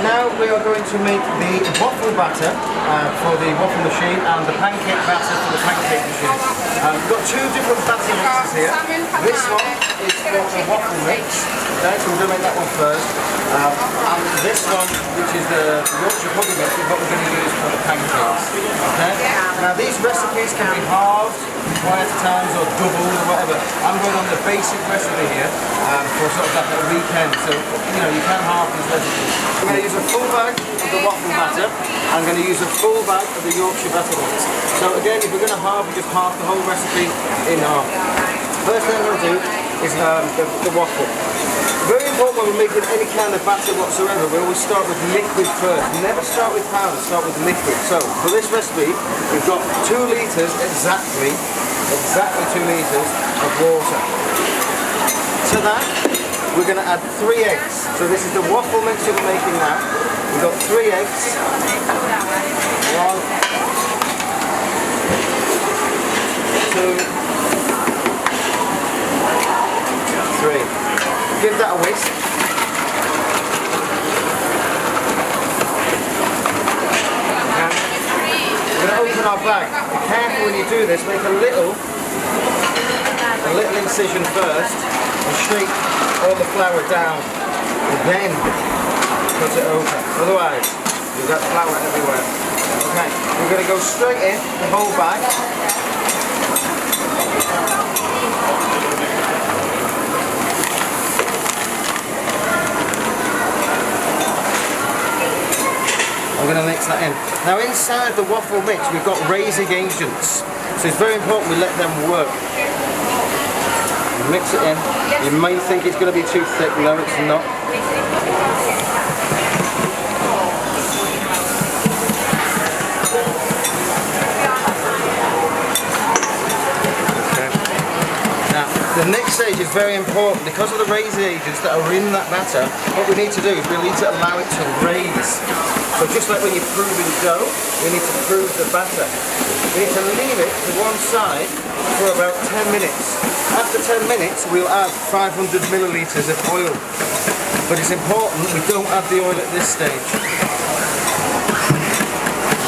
now we are going to make the waffle batter for the waffle machine and the pancake batter for the pancake machine. We've got two different batter mixes here. This one is for the waffle mix. Okay, so we're going to make that one first. And this one, which is the Yorkshire pudding mix, is what we're going to use for the pancakes. Okay? Now these recipes can be halved, quiet times, or doubled, or whatever. I'm going on the basic recipe here for sort of like a weekend, so you know you can halve these recipes. I'm going to use a full bag of the waffle batter. I'm going to use a full bag of the Yorkshire batter mix. So again, if we're going to halve, we just halve the whole recipe in half. First thing I'm going to do is the waffle. Very important when we're making any kind of batter whatsoever, we always start with liquid first. We never start with powder, start with liquid. So for this recipe, we've got 2 litres exactly 2 litres of water. To that, we're going to add 3 eggs. So this is the waffle mix that we're making now. We've got 3 eggs. 1, 2, 3. Give that a whisk. And we're going to open our bag. Be careful when you do this, make a little incision first and shake all the flour down and then cut it open. Otherwise, you've got flour everywhere. Okay, we're going to go straight in the whole bag. I'm going to mix that in. Now inside the waffle mix we've got raising agents, so it's very important we let them work. Mix it in. You might think it's going to be too thick, no it's not. Okay. Now the next stage is very important because of the raising agents that are in that batter. What we need to do is we need to allow it to raise. So just like when you're proving dough, we need to prove the batter. We need to leave it to one side for about 10 minutes. After 10 minutes, we'll add 500 millilitres of oil. But it's important we don't add the oil at this stage.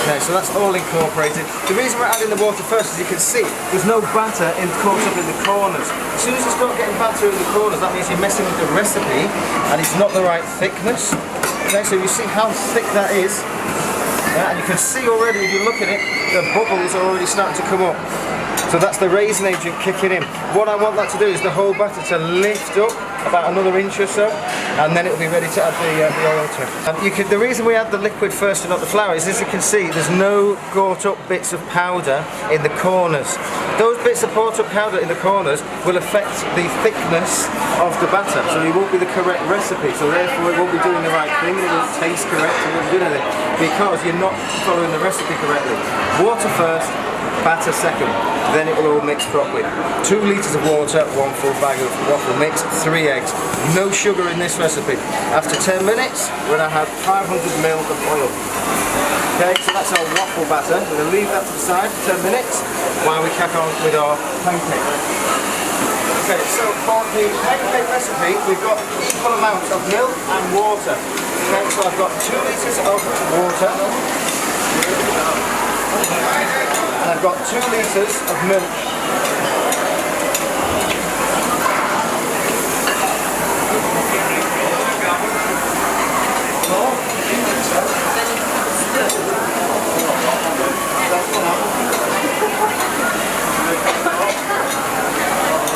Okay, so that's all incorporated. The reason we're adding the water first, as you can see, there's no batter caught up in the corners. As soon as you start getting batter in the corners, that means you're messing with the recipe and it's not the right thickness. Okay, so you see how thick that is, and you can see already if you look at it, the bubbles are already starting to come up. So that's the raising agent kicking in. What I want that to do is the whole batter to lift up about another inch or so, and then it'll be ready to add the oil to. The reason we add the liquid first and not the flour is, as you can see, there's no caught up bits of powder in the corners. Those bits of caught up powder in the corners will affect the thickness of the batter, so it won't be the correct recipe, so therefore it won't be doing the right thing, it won't taste correct, it won't do anything, because you're not following the recipe correctly. Water first, batter second, then it will all mix properly. 2 litres of water, 1 full bag of waffle mix, 3 eggs. No sugar in this recipe. After 10 minutes, we're going to have 500 ml of oil. Okay, so that's our waffle batter. We're going to leave that to the side for 10 minutes while we crack on with our pancake. Okay, so for the pancake recipe, we've got equal amounts of milk and water. Okay, so I've got 2 litres of water. And I've got 2 litres of milk.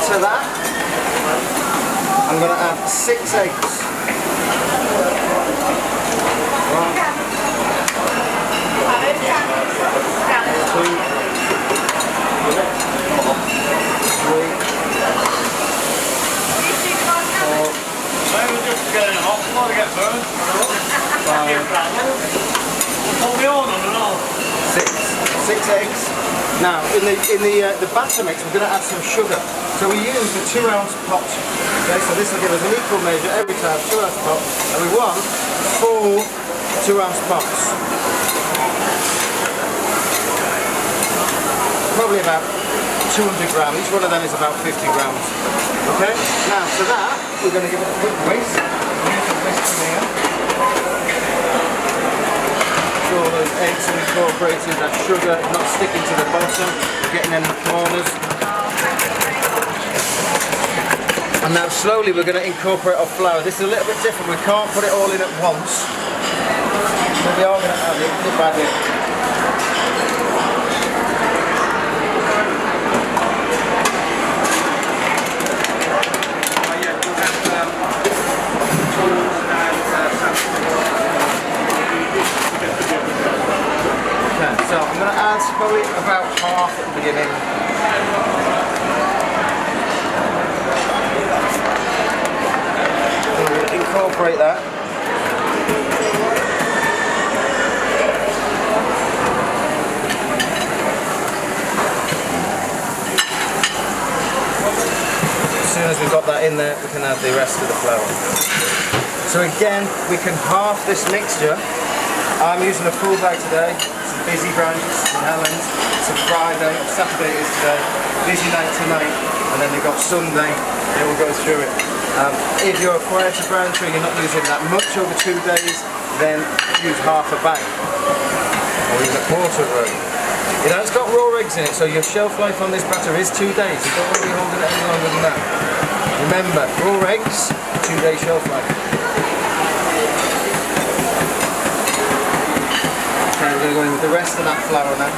To that, I'm going to add 6 eggs. 1, 2, 6 eggs. Now, in the batter mix, we're going to add some sugar. So we use the 2-ounce pot. Okay, so this will give us an equal measure every time, 2-ounce pot, and we want 4 2-ounce pots. Probably about 200 grams. Each one of them is about 50 grams. Okay. Now, to that, we're going to give it a quick whisk. Use the whisk from here. sure those eggs are incorporated, that sugar is not sticking to the bottom, getting in the corners. And now slowly we're going to incorporate our flour. This is a little bit different, we can't put it all in at once. So we are going to add it bit by bit. So I'm going to add probably about half at the beginning. I'm going to incorporate that. As soon as we've got that in there, we can add the rest of the flour. So again, we can half this mixture. I'm using a full bag today. It's a busy branch in Helens. It's a Friday, Saturday is today. Busy night tonight, and then they've got Sunday. They will go through it. If you're a quieter branch or you're not using that much over 2 days, then use half a bag, or even a quarter of a bag. You know, it's got raw eggs in it, so your shelf life on this batter is 2 days. You don't want to be holding it any longer than that. Remember, raw eggs, 2-day shelf life. Okay, we're going to go in with the rest of that flour now.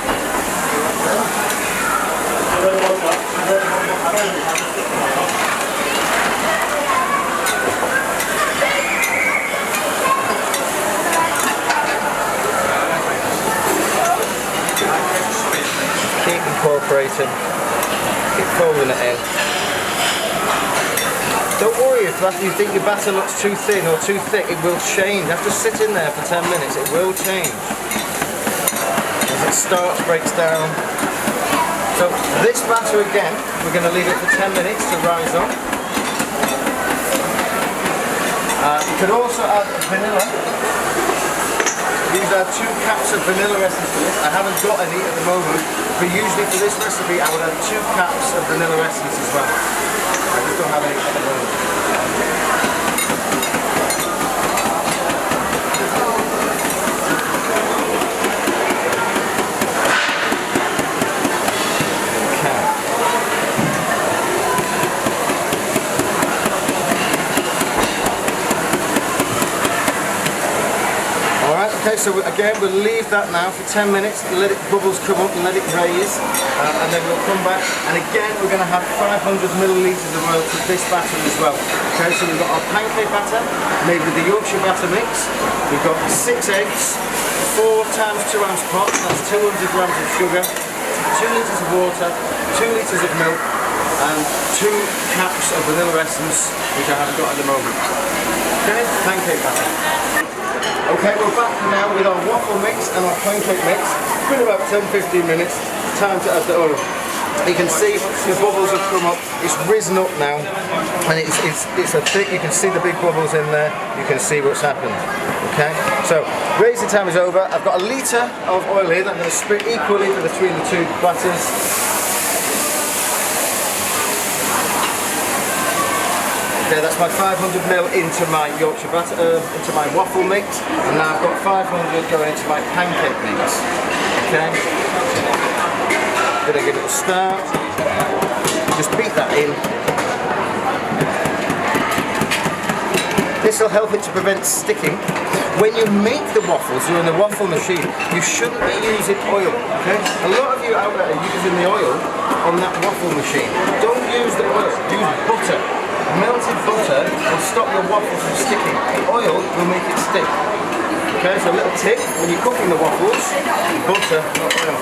Keep incorporating, keep folding it in. Don't worry if you think your batter looks too thin or too thick, it will change. After sit in there for 10 minutes, it will change. As it starts, breaks down. So this batter again, we're going to leave it for 10 minutes to rise up. You can also add vanilla. These are 2 cups of vanilla essence to this. I haven't got any at the moment, but usually for this recipe I would add 2 cups of vanilla essence as well. I just don't have any at the moment. Okay, so again, we'll leave that now for 10 minutes, let it bubbles come up and let it raise, and then we'll come back, and again we're going to have 500 millilitres of oil to this batter as well. Okay, so we've got our pancake batter made with the Yorkshire batter mix. We've got 6 eggs, 4 times 2 ounce pot, that's 200 grams of sugar, 2 litres of water, 2 litres of milk, and 2 cups of vanilla essence, which I haven't got at the moment. Okay, pancake batter. Okay, we're back now with our waffle mix and our pancake mix. It's been about 10-15 minutes. Time to add the oil. You can see the bubbles have come up. It's risen up now, and it's a thick. You can see the big bubbles in there. You can see what's happened. Okay, so raising time is over. I've got a litre of oil here that I'm going to split equally between the 2 batters. Okay, that's my 500ml into my Yorkshire batter, into my waffle mix, and now I've got 500 going into my pancake mix. Okay, gonna give it a start. Just beat that in. This will help it to prevent sticking. When you make the waffles, you're in the waffle machine, you shouldn't be using oil. Okay, a lot of you out there are using the oil on that waffle machine. Don't use the oil. Use butter. Melted butter will stop the waffle from sticking. The oil will make it stick. Okay, so a little tip, when you're cooking the waffles, butter, not oil.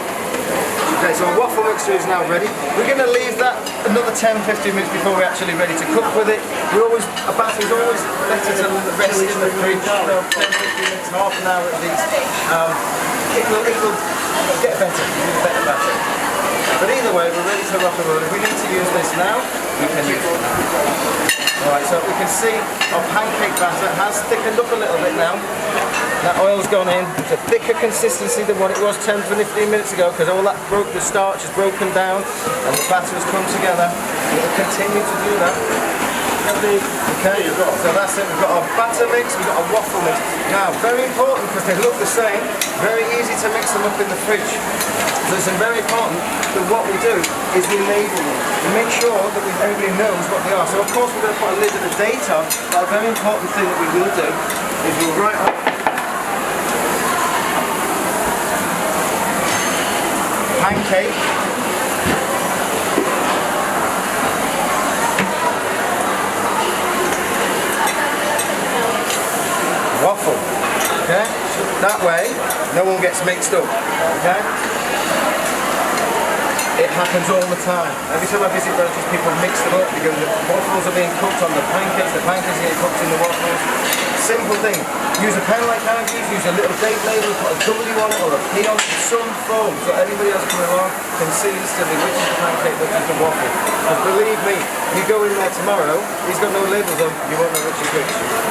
Okay, so our waffle mixture is now ready. We're going to leave that another 10-15 minutes before we're actually ready to cook with it. A batter is always better to rest in the fridge, 10-15 minutes, half an hour at least. It will get better, better batter. But either way, we're ready to rock and roll. If we need to use this now, we can use it now. Alright, so we can see our pancake batter has thickened up a little bit now. That oil's gone in. It's a thicker consistency than what it was 10-15 minutes ago, because all that the starch is broken down and the batter has come together. It will continue to do that. Okay, so that's it. We've got our batter mix, we've got our waffle mix. Now, very important because they look the same, very easy to mix them up in the fridge. So it's very important that what we do is we label them. We make sure that everybody knows what they are. So of course we're going to put a lid at the date on, but a very important thing that we will do is we'll write on pancake, waffle, okay? That way, no one gets mixed up, okay? It happens all the time. Every time I visit relatives, people mix them up because the waffles are being cooked on the pancakes are getting cooked in the waffles. Simple thing. Use a pen like I use a little date label, put a W on it or a P on it in some form so anybody else coming along can see instantly which is the pancake, which is the waffle. Because believe me, if you go in there tomorrow, he's got no labels on, you won't know which is which.